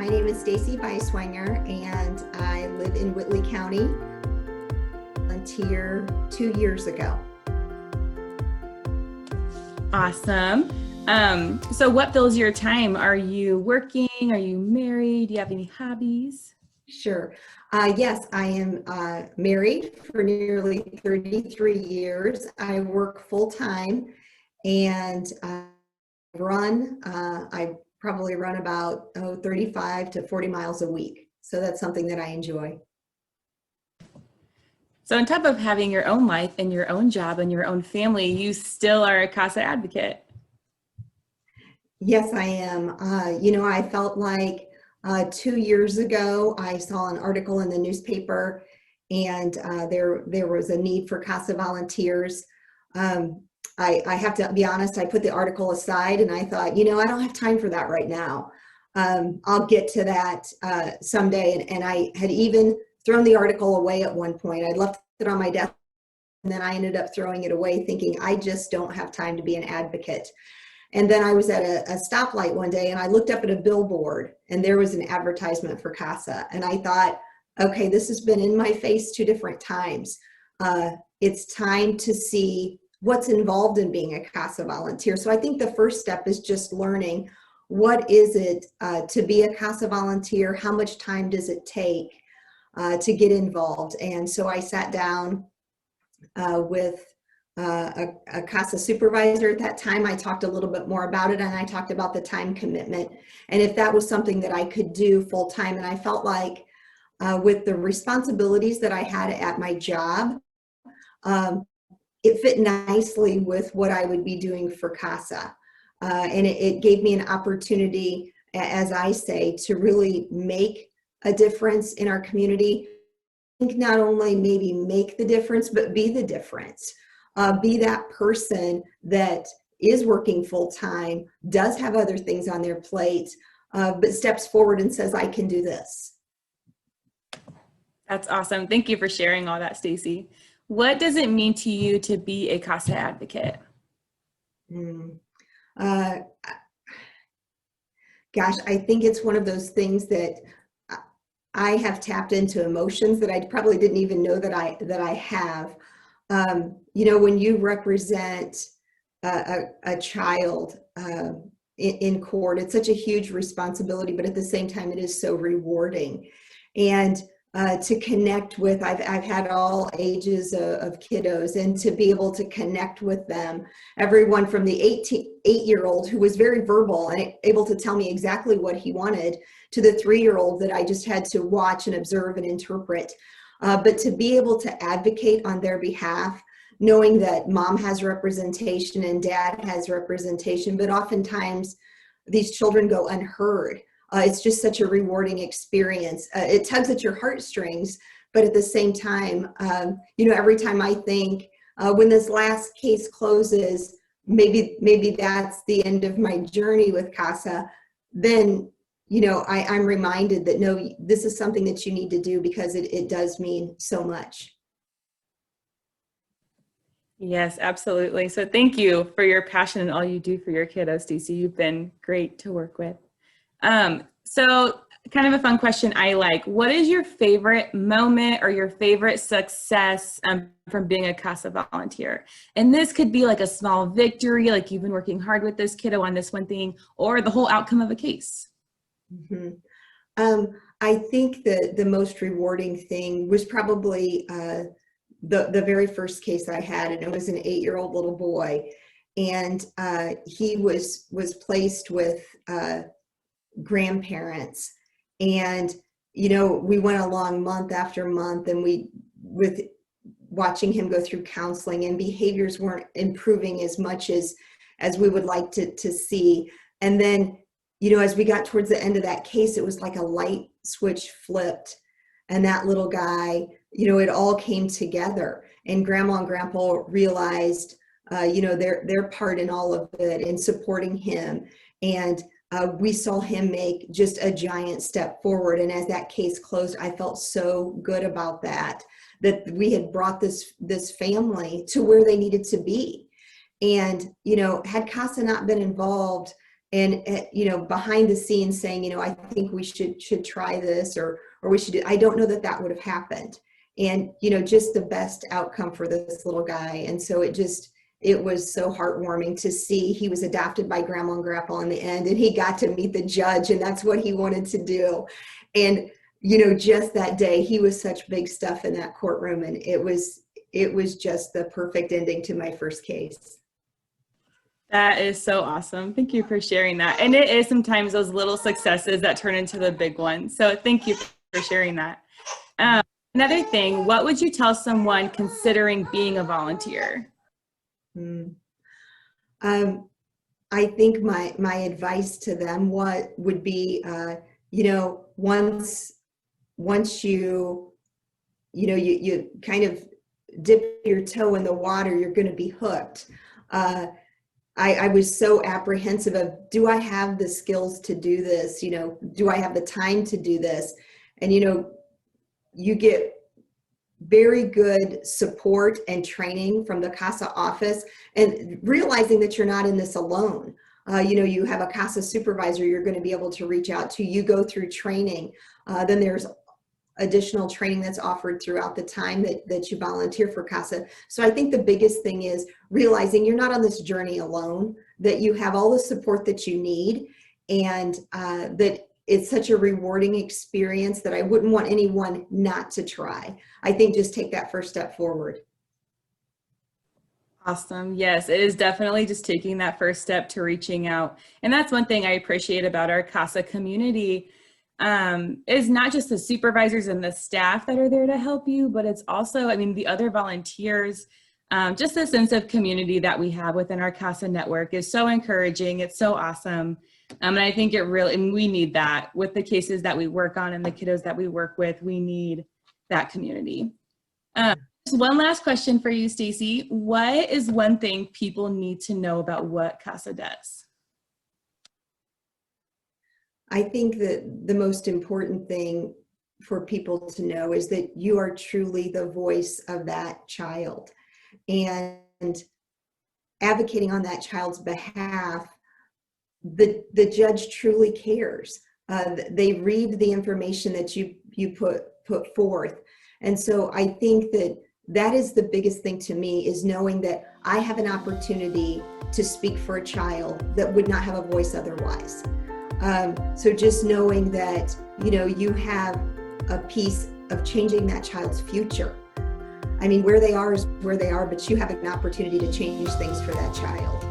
My name is Staci Beiswanger, and I live in Whitley County. Volunteer 2 years ago. Awesome. So what fills your time? Are you working? Are you married? Do you have any hobbies? Sure. Yes, I am married for nearly 33 years. I work full time, and I probably run about 35 to 40 miles a week. So that's something that I enjoy. So on top of having your own life and your own job and your own family, you still are a Casa advocate. Yes, I am. I felt like 2 years ago, I saw an article in the newspaper, and there was a need for Casa volunteers. Um, I have to be honest, I put the article aside and I thought, I don't have time for that right now. I'll get to that someday. And I had even thrown the article away at one point. I left it on my desk, and then I ended up throwing it away thinking, I just don't have time to be an advocate. And then I was at a stoplight one day and I looked up at a billboard and there was an advertisement for Casa. And I thought, okay, this has been in my face 2 different times. It's time to see what's involved in being a Casa volunteer. So I think the first step is just learning, what is it to be a Casa volunteer? How much time does it take to get involved? And so I sat down with a Casa supervisor at that time. I talked a little bit more about it, and I talked about the time commitment and if that was something that I could do full time. And I felt like with the responsibilities that I had at my job, it fit nicely with what I would be doing for Casa. And it gave me an opportunity, as I say, to really make a difference in our community. I think not only maybe make the difference, but be the difference. Be that person that is working full time, does have other things on their plate, but steps forward and says, I can do this. That's awesome. Thank you for sharing all that, Staci. What does it mean to you to be a Casa advocate? Uh, Gosh, I think it's one of those things that I have tapped into emotions that I probably didn't even know that I have. When you represent a child in court, it's such a huge responsibility, but at the same time, it is so rewarding. And to connect with, I've had all ages of kiddos, and to be able to connect with them, everyone from the 8-year-old who was very verbal and able to tell me exactly what he wanted, to the 3-year-old that I just had to watch and observe and interpret. But to be able to advocate on their behalf, knowing that mom has representation and dad has representation, but oftentimes these children go unheard. It's just such a rewarding experience. It tugs at your heartstrings, but at the same time, every time I think, when this last case closes, maybe that's the end of my journey with Casa, then I'm reminded that no, this is something that you need to do, because it does mean so much. Yes, absolutely. So thank you for your passion and all you do for your kiddos, Staci. You've been great to work with. So kind of a fun question I like. What is your favorite moment or your favorite success from being a Casa volunteer? And this could be like a small victory, like you've been working hard with this kiddo on this one thing, or the whole outcome of a case. Mm-hmm. I think the most rewarding thing was probably the very first case I had, and it was an 8-year-old little boy, and he was placed with grandparents, and we went along month after month, and with watching him go through counseling, and behaviors weren't improving as much as we would like to see. And then as we got towards the end of that case, it was like a light switch flipped, and that little guy, it all came together, and grandma and grandpa realized their part in all of it, in supporting him. And we saw him make just a giant step forward. And as that case closed, I felt so good about that we had brought this family to where they needed to be. And had Casa not been involved, and behind the scenes saying, I think we should try this, or we should do, I don't know that would have happened. And, just the best outcome for this little guy. And so it was so heartwarming to see he was adopted by grandma and grandpa in the end, and he got to meet the judge, and that's what he wanted to do. And, just that day, he was such big stuff in that courtroom, and it was just the perfect ending to my first case. That is so awesome. Thank you for sharing that. And it is sometimes those little successes that turn into the big ones. So thank you for sharing that. Another thing, what would you tell someone considering being a volunteer? I think my advice to them would be, once you kind of dip your toe in the water, you're going to be hooked. I was so apprehensive of, do I have the skills to do this? Do I have the time to do this? And, you get very good support and training from the Casa office, and realizing that you're not in this alone. You have a Casa supervisor you're going to be able to reach out to. You go through training. Then there's additional training that's offered throughout the time that you volunteer for Casa. So I think the biggest thing is realizing you're not on this journey alone, that you have all the support that you need, and that it's such a rewarding experience that I wouldn't want anyone not to try. I think just take that first step forward. Awesome. Yes, it is definitely just taking that first step to reaching out. And that's one thing I appreciate about our Casa community, is not just the supervisors and the staff that are there to help you, but it's also, the other volunteers. Just the sense of community that we have within our Casa network is so encouraging. It's so awesome. And I think we need that with the cases that we work on and the kiddos that we work with. We need that community. Just one last question for you, Staci. What is one thing people need to know about what Casa does? I think that the most important thing for people to know is that you are truly the voice of that child, and advocating on that child's behalf. The judge truly cares. They read the information that you put forth. And so I think that is the biggest thing to me, is knowing that I have an opportunity to speak for a child that would not have a voice otherwise. So just knowing that, you have a piece of changing that child's future. Where they are is where they are, but you have an opportunity to change things for that child.